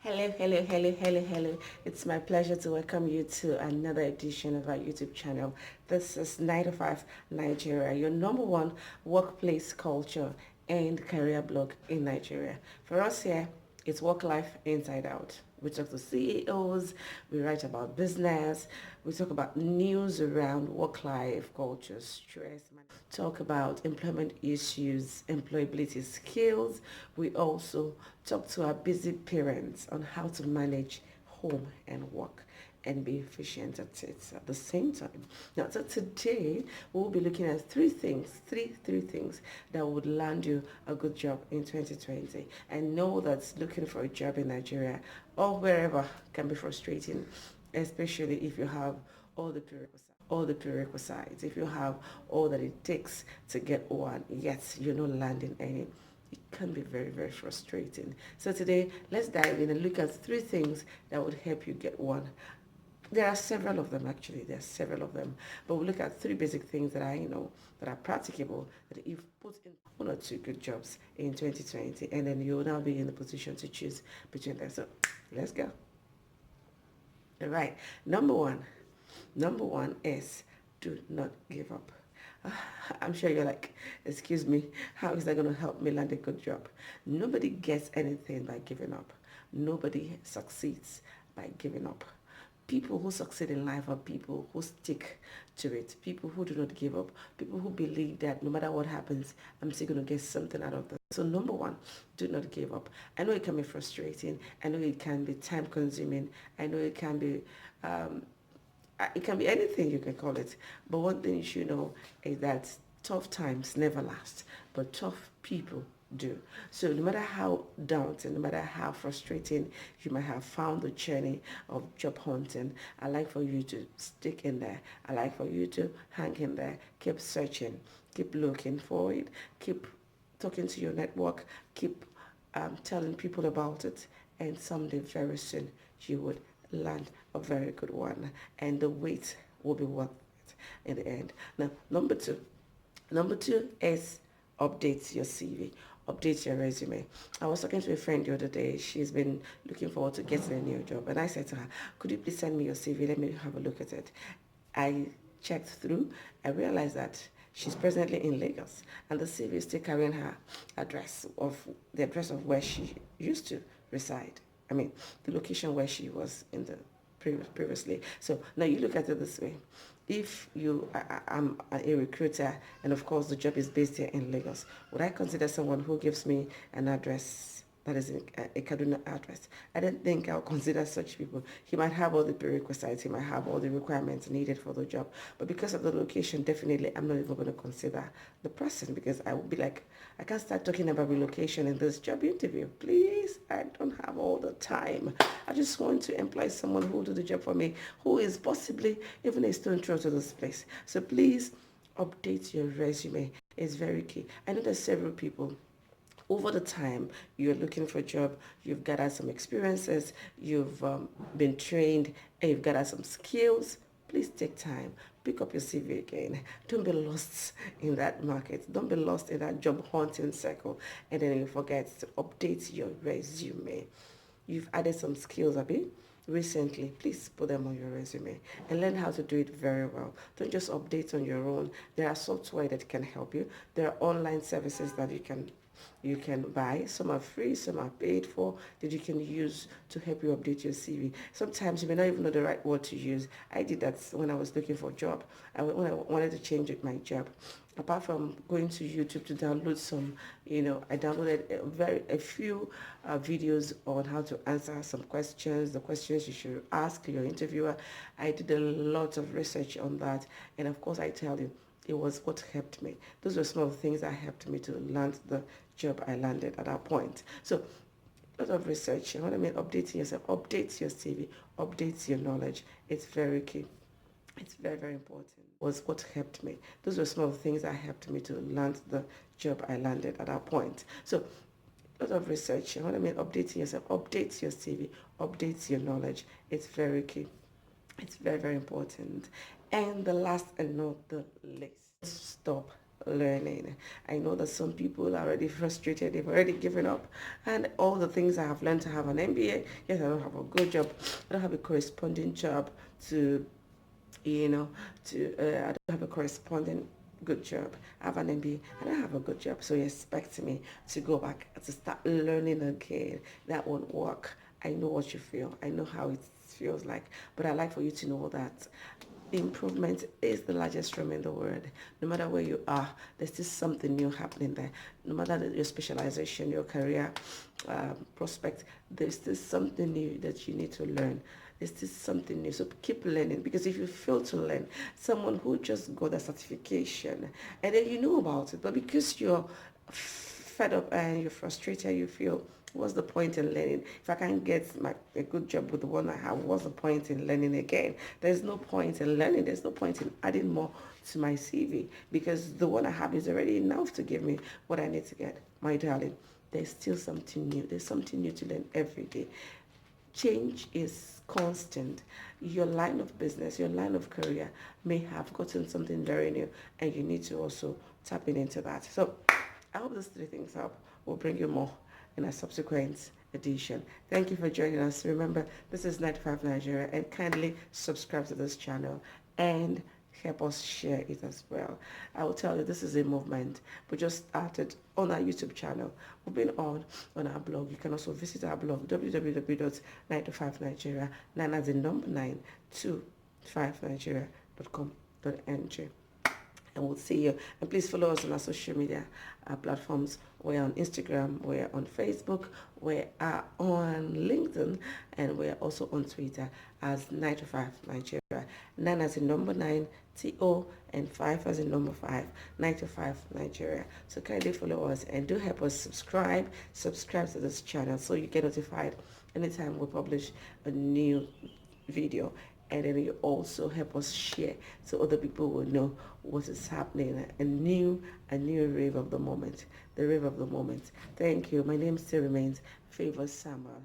Hello. It's my pleasure to welcome you to another edition of our YouTube channel. This is 9 to 5 Nigeria, your number one workplace culture and career blog in Nigeria. For us here, it's work life inside out. We talk to CEOs, we write about business, we talk about news around work life, culture, stress, talk about employment issues, employability skills. We also talk to our busy parents on how to manage home and work and be efficient at it at the same time. Now, so today we'll be looking at three things that would land you a good job in 2020. And know that looking for a job in Nigeria or wherever can be frustrating, especially if you have all the prerequisites, if you have all that it takes to get one, yet you're not landing any. It can be very frustrating. So today, let's dive in and look at three things that would help you get one. There are several of them actually. There are several of them, but we'll look at three basic things that I know that are practicable. That if you put in one or two good jobs in 2020, and then you'll now be in the position to choose between them. So let's go. All right. Number one is do not give up. I'm sure you're like, excuse me, how is that going to help me land a good job? Nobody gets anything by giving up. Nobody succeeds by giving up. People who succeed in life are people who stick to it, people who do not give up, people who believe that no matter what happens, I'm still going to get something out of this. So number one, do not give up. I know it can be frustrating. I know it can be time consuming. I know um, it can be anything you can call it. But one thing you should know is that tough times never last, but tough people do. So no matter how daunting, no matter how frustrating you might have found the journey of job hunting, I like for you to stick in there. I like for you to hang in there, keep searching, keep looking for it, keep talking to your network, keep telling people about it, and someday very soon you would land a very good one, and the wait will be worth it in the end. Now, number two is update your CV, update your resume. I was talking to a friend the other day. She's been looking forward to getting a new job, and I said to her, "Could you please send me your CV? Let me have a look at it." I checked through. I realized that she's presently in Lagos, and the CV is still carrying her address of where she used to reside. I mean, the location where she was in the previously. So now you look at it this way. If I'm a recruiter, and of course the job is based here in Lagos, would I consider someone who gives me an address that is a Kaduna address? I don't think I'll consider such people. He might have all the prerequisites, he might have all the requirements needed for the job, but because of the location, definitely I'm not even going to consider the person, because I will be like, I can't start talking about relocation in this job interview. Please, I don't have all the time. I just want to employ someone who will do the job for me, who is possibly even a stone throw to this place. So please update your resume. It's very key. I know there's several people over the time you're looking for a job, you've gathered some experiences, you've been trained, and you've gathered some skills. Please take time, pick up your CV again. Don't be lost in that market. Don't be lost in that job hunting circle, and then you forget to update your resume. You've added some skills, Abby, recently. Please put them on your resume and learn how to do it very well. Don't just update on your own. There are software that can help you. There are online services that you can buy. Some are free, some are paid for, that you can use to help you update your CV. Sometimes you may not even know the right word to use. I did that when I was looking for a job. When I wanted to change my job. Apart from going to YouTube to download some, I downloaded a few videos on how to answer some questions, the questions you should ask your interviewer. I did a lot of research on that, and of course I tell you, it was what helped me. Those were some of the things that helped me to land the job I landed at that point. So a lot of research. And what I mean, updating yourself, update your CV, update your knowledge. It's very key. It's very important. Was what helped me. Those were some of the things that helped me to land the job I landed at that point. So a lot of research. And what I mean, updating yourself, update your CV, update your knowledge. It's very key. It's very important. And the last and not the least, stop learning. I know that some people are already frustrated, they've already given up, and all the things I have learned to have an MBA, yes, I don't have a good job, I don't have a corresponding job to, I don't have a corresponding good job. I have an MBA and I have a good job. So you expect me to go back to start learning again. That won't work. I know what you feel. I know how it feels like. But I'd like for you to know that improvement is the largest room in the world. No matter where you are, there's still something new happening there. No matter your specialization, your career prospect, there's still something new that you need to learn. There's still something new. So keep learning, because if you fail to learn, someone who just got a certification and then you know about it, but because you're fed up and you're frustrated, you feel, what's the point in learning? If I can't get a good job with the one I have, what's the point in learning again? There's no point in learning. There's no point in adding more to my CV, because the one I have is already enough to give me what I need to get. My darling, there's still something new. There's something new to learn every day. Change is constant. Your line of business, your line of career may have gotten something very new, and you need to also tap into that. So I hope these three things up will bring you more in a subsequent edition. Thank you for joining us. Remember, this is 95 Nigeria, and kindly subscribe to this channel and help us share it as well. I will tell you, this is a movement. We just started on our YouTube channel. We've been on our blog. You can also visit our blog, www.925nigeria, 9 as in number 9, 25nigeria.com.ng. And we'll see you. And please follow us on our social media platforms. We're on Instagram, we're on Facebook, we are on LinkedIn, and we're also on Twitter as 95 Nigeria. 9 as in number 9, TO, and 5 as in number 5, 95 Nigeria. So kindly follow us and do help us subscribe to this channel so you get notified anytime we publish a new video. And then you also help us share so other people will know what is happening. A new rave of the moment. The rave of the moment. Thank you. My name still remains Favour Samuel.